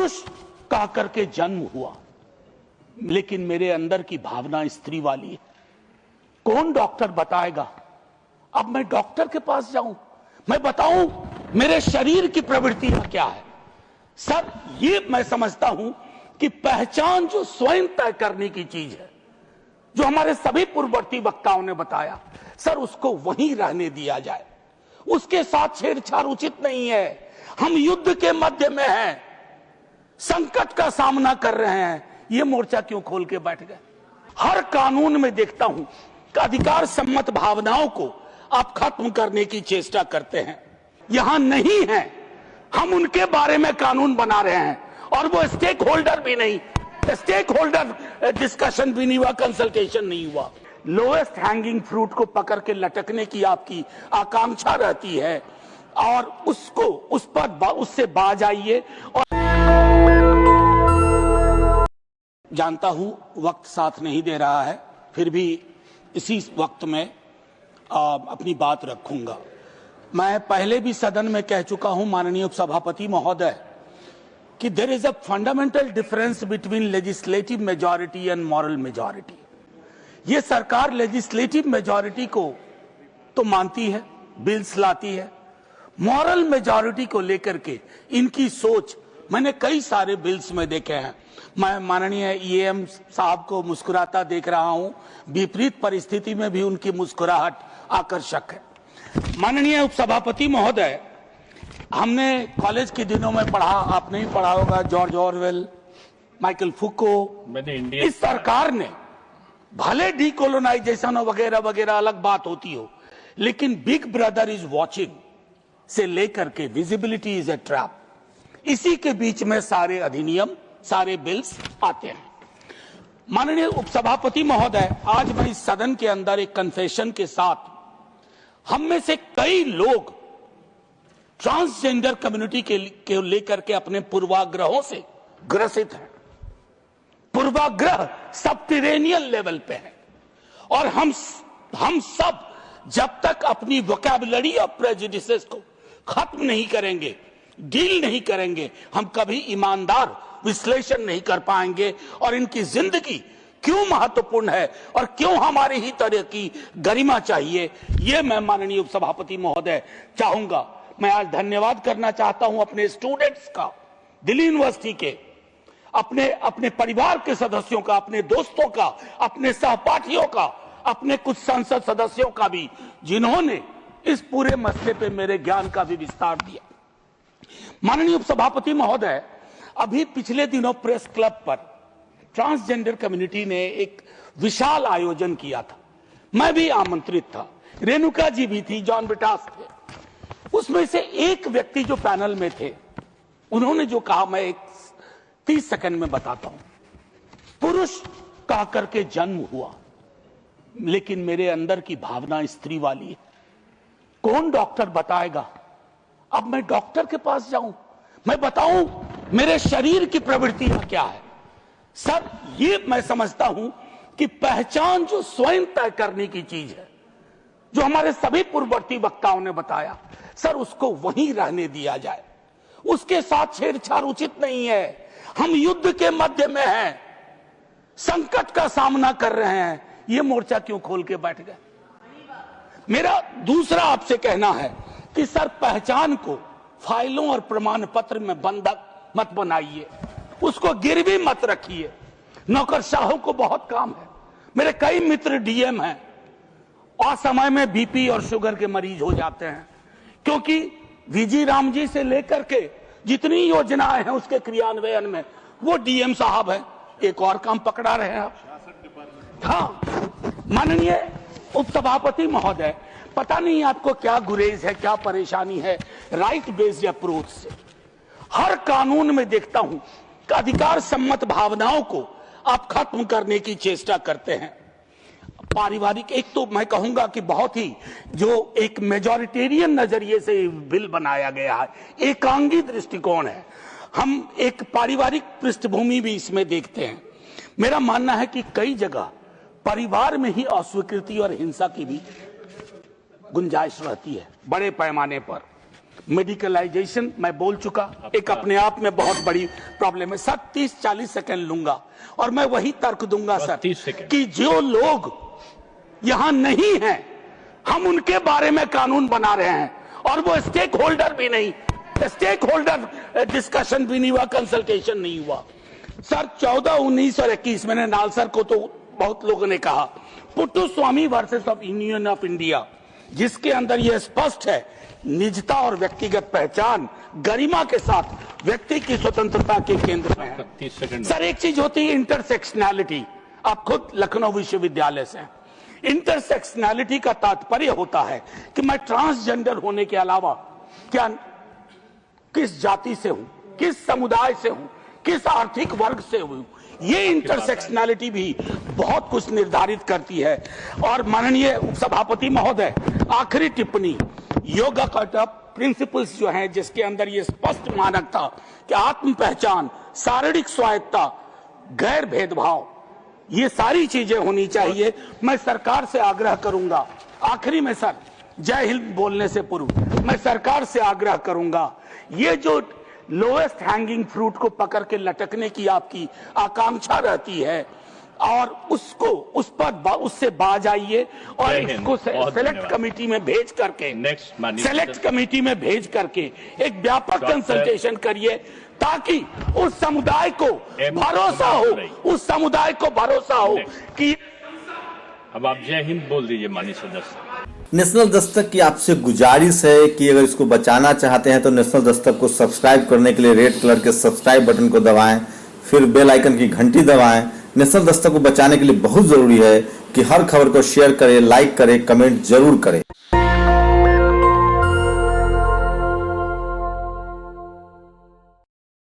पुरुष कह करके जन्म हुआ, लेकिन मेरे अंदर की भावना स्त्री वाली है। कौन डॉक्टर बताएगा? अब मैं डॉक्टर के पास जाऊं, मैं बताऊं मेरे शरीर की प्रवृत्तियां क्या है? सर, ये मैं समझता हूं कि पहचान जो स्वयं तय करने की चीज है, जो हमारे सभी पूर्ववर्ती वक्ताओं ने बताया, सर उसको वहीं रहने दिया जाए। उसके साथ छेड़छाड़ उचित नहीं है। हम युद्ध के मध्य में हैं, संकट का सामना कर रहे हैं, ये मोर्चा क्यों खोल के बैठ गए? हर कानून में देखता हूं कि अधिकार सम्मत भावनाओं को आप खत्म करने की चेष्टा करते हैं। यहां नहीं है, हम उनके बारे में कानून बना रहे हैं और वो स्टेक होल्डर भी नहीं, स्टेक होल्डर डिस्कशन भी नहीं हुआ, कंसल्टेशन नहीं हुआ। लोएस्ट हैंगिंग फ्रूट को पकड़ के लटकने की आपकी आकांक्षा रहती है और उसको उससे बाज आइए। और जानता हूं वक्त साथ नहीं दे रहा है, फिर भी इसी वक्त में अपनी बात रखूंगा। मैं पहले भी सदन में कह चुका हूं माननीय उपसभापति महोदय कि there is a fundamental difference between legislative majority and moral majority. ये सरकार लेजिस्लेटिव मेजॉरिटी को तो मानती है, बिल्स लाती है, मॉरल मेजॉरिटी को लेकर के इनकी सोच मैंने कई सारे बिल्स में देखे हैं। मैं माननीय ईएम साहब को मुस्कुराता देख रहा हूं, विपरीत परिस्थिति में भी उनकी मुस्कुराहट आकर्षक है। माननीय उपसभापति महोदय, हमने कॉलेज के दिनों में पढ़ा, आपने भी पढ़ा होगा, जॉर्ज ऑरवेल, माइकल फुको। इस सरकार ने भले डीकोलोनाइजेशन वगैरह वगैरह अलग बात होती हो, लेकिन बिग ब्रदर इज वॉचिंग से लेकर के विजिबिलिटी इज ए ट्रैप, इसी के बीच में सारे अधिनियम, सारे बिल्स आते हैं। माननीय उपसभापति महोदय, आज मैं इस सदन के अंदर एक कन्फेशन के साथ, हम में से कई लोग ट्रांसजेंडर कम्युनिटी के लेकर के अपने पूर्वाग्रहों से ग्रसित हैं। पूर्वाग्रह सबटेरेनियन लेवल पे है और हम सब जब तक अपनी वोकैबुलरी ऑफ प्रेजुडिसेस को खत्म नहीं करेंगे, डील नहीं करेंगे, हम कभी ईमानदार विश्लेषण नहीं कर पाएंगे और इनकी जिंदगी क्यों महत्वपूर्ण है और क्यों हमारी ही तरह की गरिमा चाहिए, ये मैं माननीय उपसभापति महोदय चाहूंगा। मैं आज धन्यवाद करना चाहता हूं अपने स्टूडेंट्स का, दिल्ली यूनिवर्सिटी के, अपने परिवार के सदस्यों का, अपने दोस्तों का, अपने सहपाठियों का, अपने कुछ संसद सदस्यों का भी, जिन्होंने इस पूरे मसले पे मेरे ज्ञान का भी विस्तार दिया। माननीय उपसभापति महोदय, अभी पिछले दिनों प्रेस क्लब पर ट्रांसजेंडर कम्युनिटी ने एक विशाल आयोजन किया था। मैं भी आमंत्रित था, रेणुका जी भी थी, जॉन ब्रिटास थे। उसमें से एक व्यक्ति जो पैनल में थे, उन्होंने जो कहा, मैं एक 30 सेकंड में बताता हूं। पुरुष कह करके जन्म हुआ, लेकिन मेरे अंदर की भावना स्त्री वाली है। कौन डॉक्टर बताएगा? अब मैं डॉक्टर के पास जाऊं, मैं बताऊं मेरे शरीर की प्रवृत्तियां क्या है? सर, ये मैं समझता हूं कि पहचान जो स्वयं तय करने की चीज है, जो हमारे सभी पूर्ववर्ती वक्ताओं ने बताया, सर उसको वहीं रहने दिया जाए। उसके साथ छेड़छाड़ उचित नहीं है। हम युद्ध के मध्य में हैं, संकट का सामना कर रहे हैं, ये मोर्चा क्यों खोल के बैठ गए? मेरा दूसरा आपसे कहना है कि सर, पहचान को फाइलों और प्रमाण पत्र में बंधक मत बनाइए, उसको गिरवी मत रखिए। नौकरशाहों को बहुत काम है। मेरे कई मित्र डीएम हैं, असमय में बीपी और शुगर के मरीज हो जाते हैं, क्योंकि वीजी राम जी से लेकर के जितनी योजनाएं हैं उसके क्रियान्वयन में वो डीएम साहब हैं। एक और काम पकड़ा रहे हैं आप। हाँ, माननीय उपसभापति महोदय, पता नहीं आपको क्या गुरेज है, क्या परेशानी है राइट बेस्ड अप्रोच से। हर कानून में देखता हूं कि अधिकार सम्मत भावनाओं को आप खत्म करने की चेष्टा करते हैं। पारिवारिक, एक तो मैं कहूंगा कि बहुत ही जो एक मेजॉरिटेरियन नजरिए से बिल बनाया गया है, एकांगी दृष्टिकोण है। हम एक पारिवारिक पृष्ठभूमि भी इसमें देखते हैं। मेरा मानना है कि कई जगह परिवार में ही अस्वीकृति और हिंसा की भी गुंजाइश रहती है बड़े पैमाने पर। मेडिकलाइजेशन मैं बोल चुका, एक अपने आप में बहुत बड़ी प्रॉब्लम है सर। 30-40 सेकंड लूंगा और मैं वही तर्क दूंगा सर कि जो लोग यहां नहीं हैं हम उनके बारे में कानून बना रहे हैं और वो स्टेक होल्डर भी नहीं, स्टेक होल्डर डिस्कशन भी नहीं हुआ, कंसल्टेशन नहीं हुआ सर। 14, 19 और 21 मैंने नालसर को तो बहुत लोगों ने कहा, Puttaswamy versus of union of India, जिसके अंदर यह स्पष्ट है निजता और व्यक्तिगत पहचान गरिमा के साथ व्यक्ति की स्वतंत्रता के केंद्र में है सर। एक चीज होती है इंटरसेक्शनैलिटी, आप खुद लखनऊ विश्वविद्यालय से, इंटरसेक्शनैलिटी का तात्पर्य होता है कि मैं ट्रांसजेंडर होने के अलावा क्या किस जाति से हूं, किस समुदाय से हूं, किस आर्थिक वर्ग से हूं, ये इंटरसेक्शनैलिटी भी बहुत कुछ निर्धारित करती है। और माननीय सभापति महोदय, आखिरी टिप्पणी, योगा का प्रिंसिपल्स जो हैं जिसके अंदर ये स्पष्ट मानक था कि आत्म पहचान, शारीरिक स्वायत्ता, गैर भेदभाव, ये सारी चीजें होनी चाहिए। मैं सरकार से आग्रह करूंगा, आखिरी में सर, जय हिंद बोलने से पूर्व मैं सरकार से आग्रह करूंगा, ये जो लोएस्ट हैंगिंग फ्रूट को पकड़ के लटकने की आपकी आकांक्षा रहती है और उसको उससे बाज आइए और इसको सेलेक्ट कमेटी में भेज करके एक व्यापक कंसल्टेशन करिए ताकि उस समुदाय को भरोसा हो कि अब आप जय हिंद बोल दीजिए माननीय सदस्य। नेशनल दस्तक की आपसे गुजारिश है कि अगर इसको बचाना चाहते हैं तो नेशनल दस्तक को सब्सक्राइब करने के लिए रेड कलर के सब्सक्राइब बटन को दबाएं, फिर बेल आइकन की घंटी दबाएं। नेशनल दस्तक को बचाने के लिए बहुत जरूरी है कि हर खबर को शेयर करें, लाइक करें, कमेंट जरूर करें।